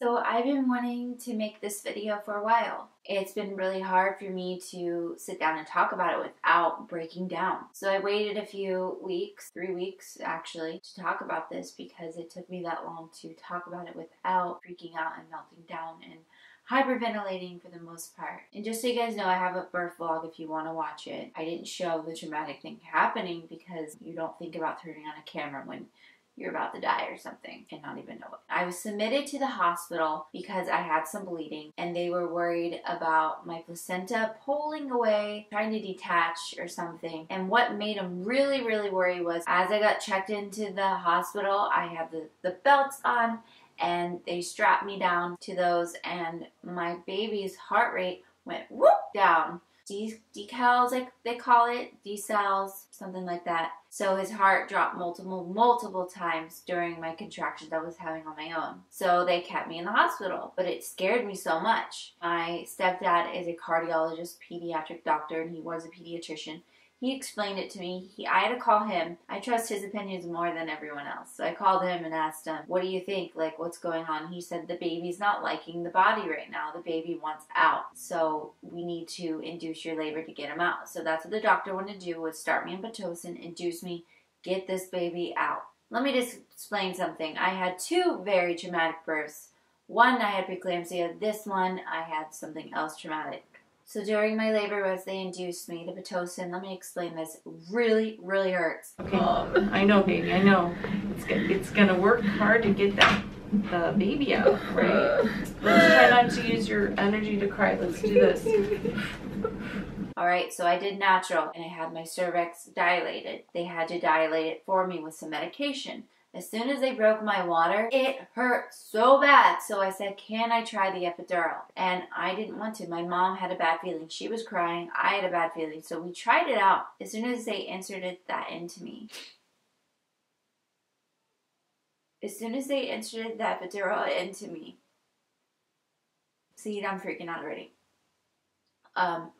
So I've been wanting to make this video for a while. It's been really hard for me to sit down and talk about it without breaking down. So I waited a few weeks, 3 weeks actually, to talk about this because it took me that long to talk about it without freaking out and melting down and hyperventilating for the most part. And just so you guys know, I have a birth vlog if you want to watch it. I didn't show the traumatic thing happening because you don't think about turning on a camera when you're about to die or something and not even know it. I was submitted to the hospital because I had some bleeding and they were worried about my placenta pulling away, trying to detach or something. And what made them really worry was as I got checked into the hospital, I had the belts on and they strapped me down to those and my baby's heart rate went whoop down. Decals, like they call it, decels, something like that. So his heart dropped multiple times during my contractions I was having on my own. So they kept me in the hospital, but it scared me so much. My stepdad is a cardiologist, pediatric doctor, and he was a pediatrician. He explained it to me. I had to call him. I trust his opinions more than everyone else. So I called him and asked him, what do you think? Like, what's going on? He said, the baby's not liking the body right now. The baby wants out. So we need to induce your labor to get him out. So that's what the doctor wanted to do, was start me on Pitocin, induce me, get this baby out. Let me just explain something. I had 2 very traumatic births. One, I had preeclampsia. This one, I had something else traumatic. So during my labor, as they induced me, the Pitocin, let me explain this, really hurts. Okay, I know, baby, I know. It's gonna work hard to get the baby out, right? Let's try not to use your energy to cry. Let's do this. Alright, so I did natural, and I had my cervix dilated. They had to dilate it for me with some medication. As soon as they broke my water, it hurt so bad. So I said, can I try the epidural? And I didn't want to. My mom had a bad feeling. She was crying. I had a bad feeling. So we tried it out. As soon as they inserted that into me, see, I'm freaking out already.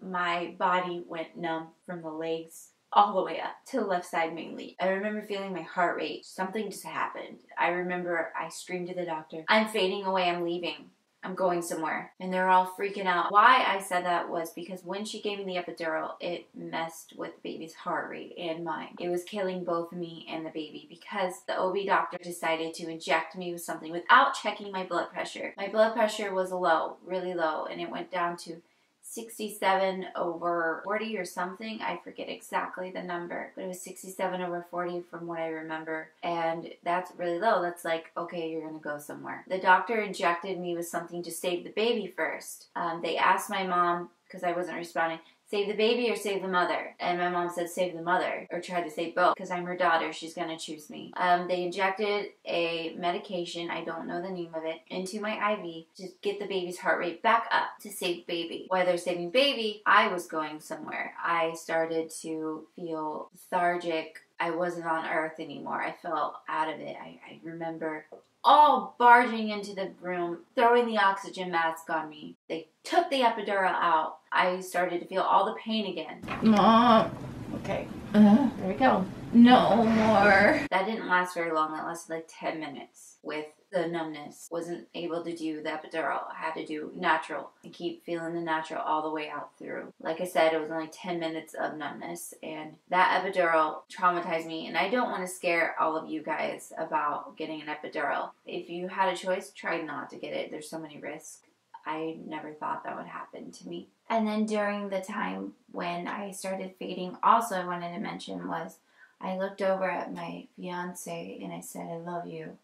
My body went numb from the legs all the way up to the left side mainly. I remember feeling my heart rate. Something just happened. I remember I screamed to the doctor, I'm fading away, I'm leaving. I'm going somewhere. And they're all freaking out. Why I said that was because when she gave me the epidural, it messed with the baby's heart rate and mine. It was killing both me and the baby because the OB doctor decided to inject me with something without checking my blood pressure. My blood pressure was low, really low, and it went down to 67/40 or something. I forget exactly the number, but it was 67/40 from what I remember. And that's really low. That's like, okay, you're gonna go somewhere. The doctor injected me with something to save the baby first. They asked my mom, because I wasn't responding, save the baby or save the mother? And my mom said save the mother, or tried to save both, because I'm her daughter, she's gonna choose me. They injected a medication, I don't know the name of it, into my IV to get the baby's heart rate back up to save baby. While they're saving baby, I was going somewhere. I started to feel lethargic. I wasn't on earth anymore. I felt out of it. I remember all barging into the room, throwing the oxygen mask on me. They took the epidural out. I started to feel all the pain again. Mom. Okay. There we go. No more. That didn't last very long. That lasted like 10 minutes with the numbness. Wasn't able to do the epidural. I had to do natural and keep feeling the natural all the way out through. Like I said, it was only 10 minutes of numbness, and that epidural traumatized me. And I don't want to scare all of you guys about getting an epidural. If you had a choice, try not to get it. There's so many risks. I never thought that would happen to me. And then during the time when I started fading, also I wanted to mention was I looked over at my fiance and I said, I love you.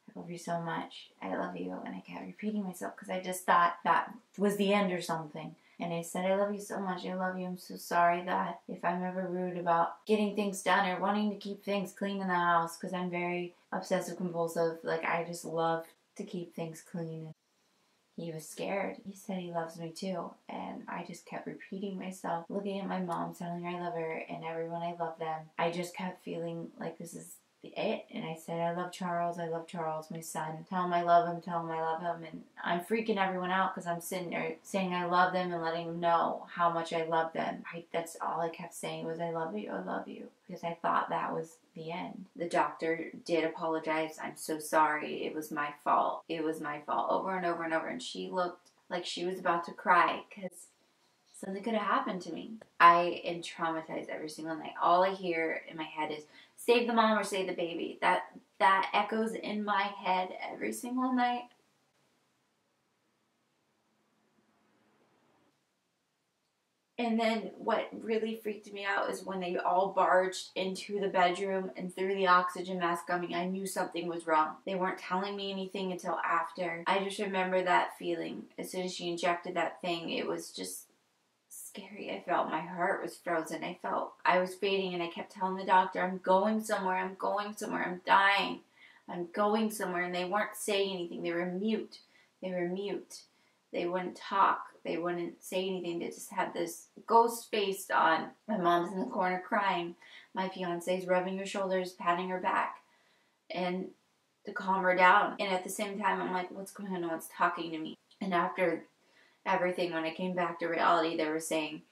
I love you so much. I love you. And I kept repeating myself because I just thought that was the end or something. And I said, I love you so much. I love you. I'm so sorry that if I'm ever rude about getting things done or wanting to keep things clean in the house, because I'm very obsessive compulsive. Like, I just love to keep things clean. He was scared. He said he loves me too. And I just kept repeating myself, looking at my mom, telling her I love her, and everyone I love them. I just kept feeling like this is it. And I said, I love Charles, my son. Tell him I love him, tell him I love him. And I'm freaking everyone out because I'm sitting there saying I love them and letting them know how much I love them. That's all I kept saying was, I love you, because I thought that was the end. The doctor did apologize. I'm so sorry. It was my fault. It was my fault, over and over and over. And she looked like she was about to cry because something could have happened to me. I am traumatized every single night. All I hear in my head is, save the mom or save the baby. That echoes in my head every single night. And then what really freaked me out is when they all barged into the bedroom and threw the oxygen mask on me. I knew something was wrong. They weren't telling me anything until after. I just remember that feeling. As soon as she injected that thing, it was just scary. I felt my heart was frozen. I felt I was fading, and I kept telling the doctor, I'm going somewhere, I'm dying, I'm going somewhere. And they weren't saying anything. They were mute. They wouldn't talk. They wouldn't say anything. They just had this ghost face on. My mom's in the corner crying. My fiance's rubbing her shoulders, patting her back, and to calm her down. And at the same time, I'm like, what's going on? No one's talking to me. And after everything, when I came back to reality, they were saying,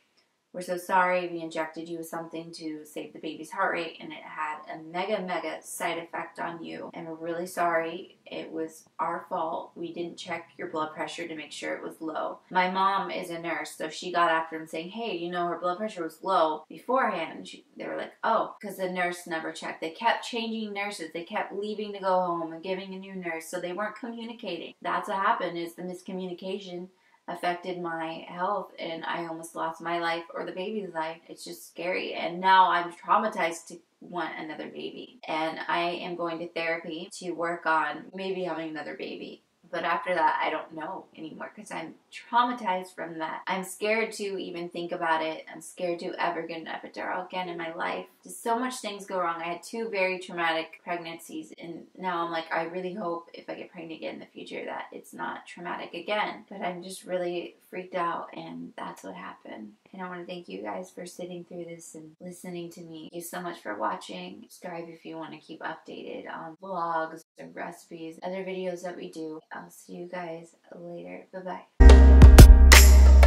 we're so sorry, we injected you with something to save the baby's heart rate, and it had a mega side effect on you, and we're really sorry. It was our fault. We didn't check your blood pressure to make sure it was low. My mom is a nurse, so she got after him saying, hey, you know, her blood pressure was low beforehand. And they were like, oh, because the nurse never checked. They kept changing nurses. They kept leaving to go home and giving a new nurse, so they weren't communicating. That's what happened, is the miscommunication affected my health, and I almost lost my life or the baby's life. It's just scary, and now I'm traumatized to want another baby, and I am going to therapy to work on maybe having another baby. But after that, I don't know anymore because I'm traumatized from that. I'm scared to even think about it. I'm scared to ever get an epidural again in my life. Just so much things go wrong. I had 2 very traumatic pregnancies, and now I'm like, I really hope if I get pregnant again in the future that it's not traumatic again. But I'm just really freaked out, and that's what happened. And I want to thank you guys for sitting through this and listening to me. Thank you so much for watching. Subscribe if you want to keep updated on vlogs or recipes, other videos that we do. I'll see you guys later. Bye-bye.